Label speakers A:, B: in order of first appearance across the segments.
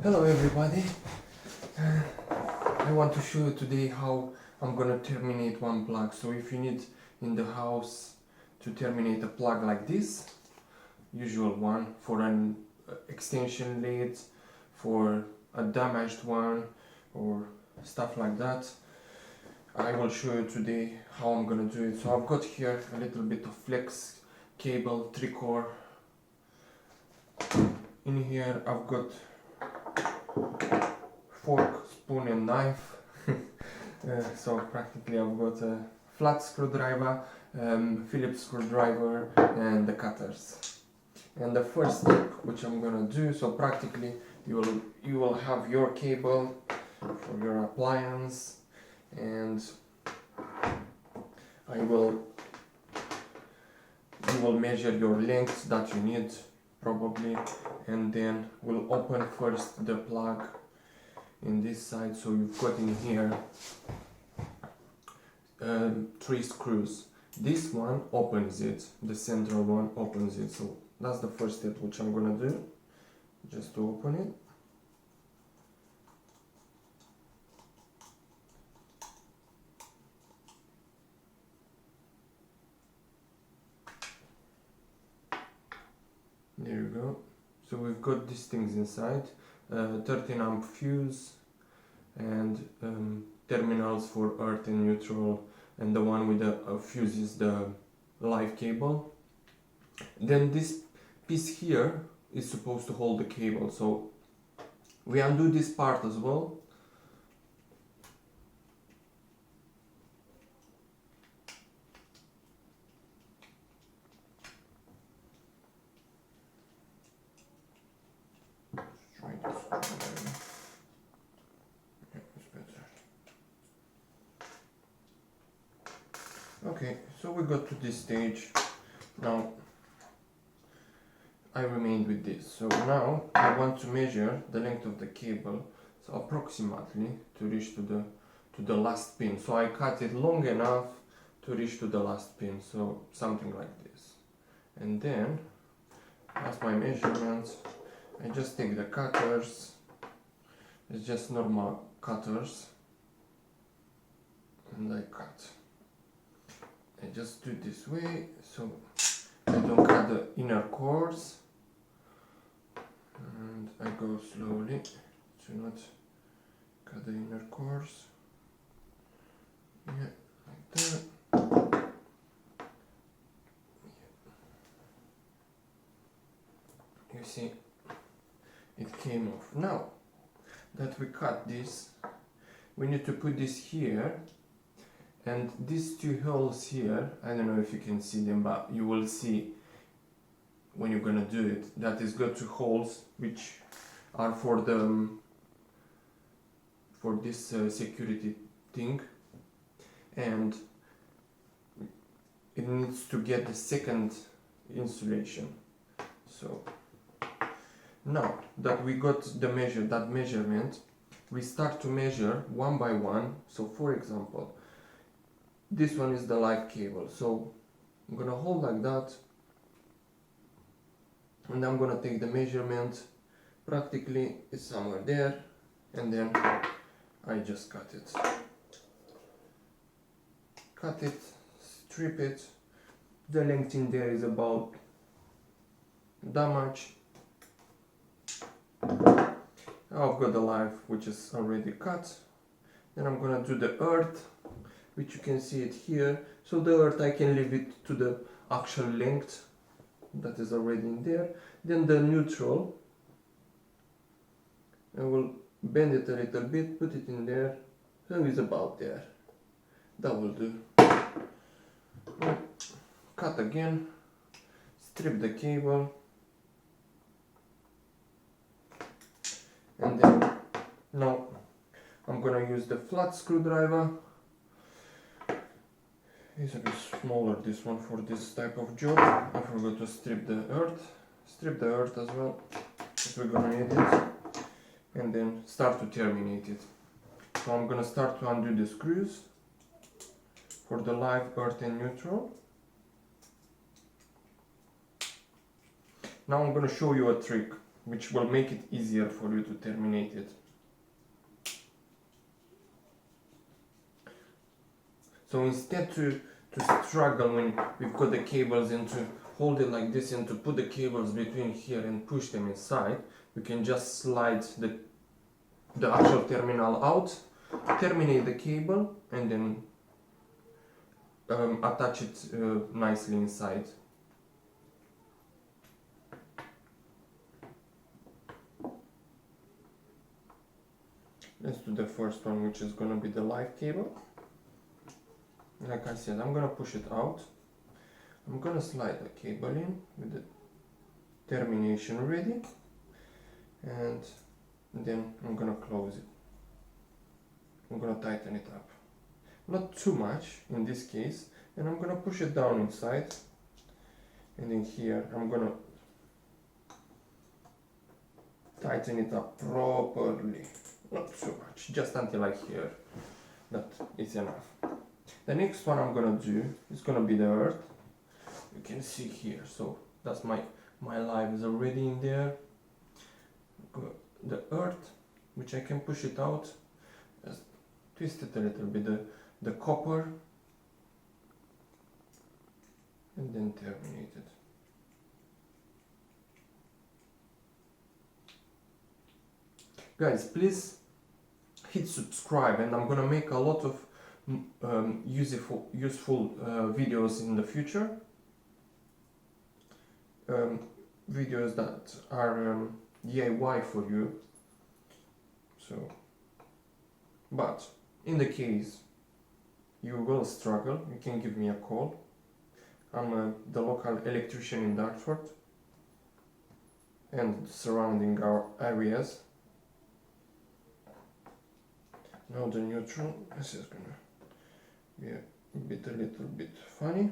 A: Hello everybody. I want to show you today how I'm gonna terminate one plug. So if you need in the house to terminate a plug like this, usual one for an extension lead, for a damaged one or stuff like that, I will show you today how I'm gonna do it. So I've got here a little bit of flex cable, 3-core. In here I've got fork, spoon and knife. So practically I've got a flat screwdriver, Phillips screwdriver and the cutters. And the first step which I'm gonna do, so practically you will have your cable for your appliance, and you will measure your length that you need probably, and then we'll open first the plug in this side. So you've got in here 3 screws. This one opens it, the central one opens it. So that's the first step which I'm gonna do, just to open it. There you go. So we've got these things inside, 13 amp fuse and terminals for earth and neutral, and the one with the fuse is the live cable. Then this piece here is supposed to hold the cable, so we undo this part as well. Try this one. Yeah, it's better. Okay, so we got to this stage. Now I remained with this. So now I want to measure the length of the cable, so approximately to reach to the last pin. So I cut it long enough to reach to the last pin, so something like this. And then, as my measurements, I just take the cutters. It's just normal cutters, and I cut. I just do it this way, so I don't cut the inner cores, and I go slowly to not cut the inner cores. Yeah, like that. You see, it came off. Now that we cut this, we need to put this here, and these 2 holes here, I don't know if you can see them, but you will see when you're gonna do it that it's got 2 holes which are for the this security thing, and it needs to get the second insulation. So now that we got that measurement, we start to measure one by one. So for example, this one is the live cable, so I'm gonna hold like that, and I'm gonna take the measurement. Practically it's somewhere there, and then I just cut it, strip it. The length in there is about that much. I've got the live which is already cut. Then I'm gonna do the earth, which you can see it here. So the earth, I can leave it to the actual length that is already in there. Then the neutral, I will bend it a little bit, put it in there, so it's about there. That will do. Cut again, strip the cable, and then now I'm gonna use the flat screwdriver. It's a bit smaller, this one, for this type of job. I forgot to strip the earth as well, because we're gonna need it, and then start to terminate it. So I'm gonna start to undo the screws for the live, earth and neutral. Now I'm gonna show you a trick. which will make it easier for you to terminate it. So instead to struggle when we've got the cables and to hold it like this and to put the cables between here and push them inside, we can just slide the actual terminal out, terminate the cable, and then attach it nicely inside. Let's do the first one, which is gonna be the live cable. Like I said, I'm gonna push it out. I'm gonna slide the cable in with the termination ready, and then I'm gonna close it. I'm gonna tighten it up. Not too much in this case, and I'm gonna push it down inside, and in here I'm gonna tighten it up properly. Not too much, just until I hear that it's enough. The next one I'm gonna do is gonna be the earth. You can see here, so that's my live is already in there. The earth, which I can push it out, just twist it a little bit, the copper, and then terminate it. Guys, please hit subscribe, and I'm gonna make a lot of useful videos in the future. Videos that are DIY for you. So, but in the case you will struggle, you can give me a call. I'm the local electrician in Dartford and surrounding our areas. Now the neutral, this is gonna be a little bit funny.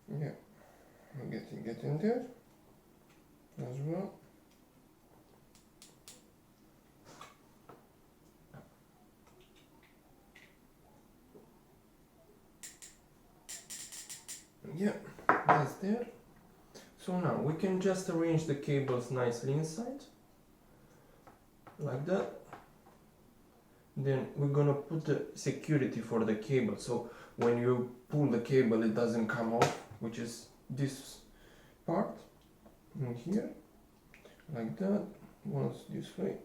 A: Yeah, I'm getting there as well. Yeah, that's there. So now we can just arrange the cables nicely inside, like that. Then we're gonna put the security for the cable, so when you pull the cable it doesn't come off, which is this part in here, like that. Once this way,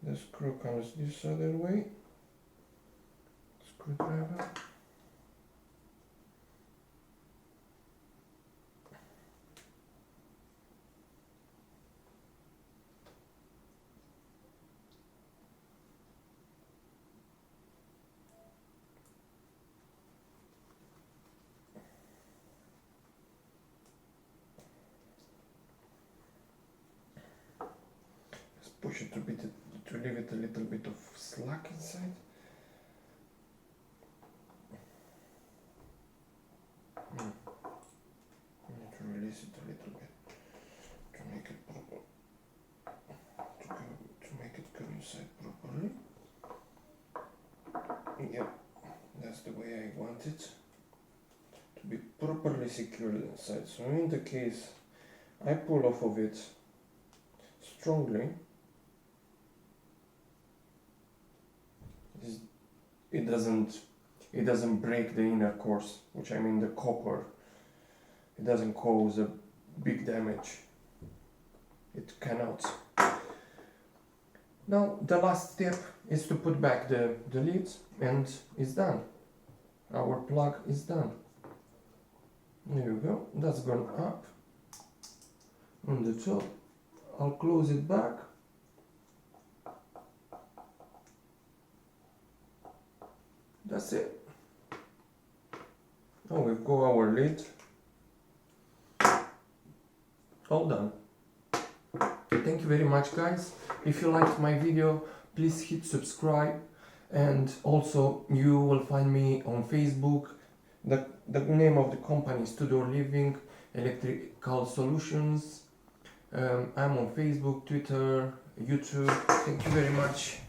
A: the screw comes this other way, screwdriver. Push it to leave it a little bit of slack inside. I need to release it a little bit to make it proper, to make it go inside properly. Yeah, that's the way I want it to be properly secured inside. So in the case I pull off of it strongly, it doesn't break the inner cores, which I mean the copper. It doesn't cause a big damage. It cannot. Now the last step is to put back the lid, and it's done. Our plug is done. There you go. That's gone up on the top. I'll close it back. That's it. Now we've got our lid. All done. Thank you very much, guys. If you liked my video, please hit subscribe, and also you will find me on Facebook. The name of the company is Tudor Living Electrical Solutions. I'm on Facebook, Twitter, YouTube. Thank you very much.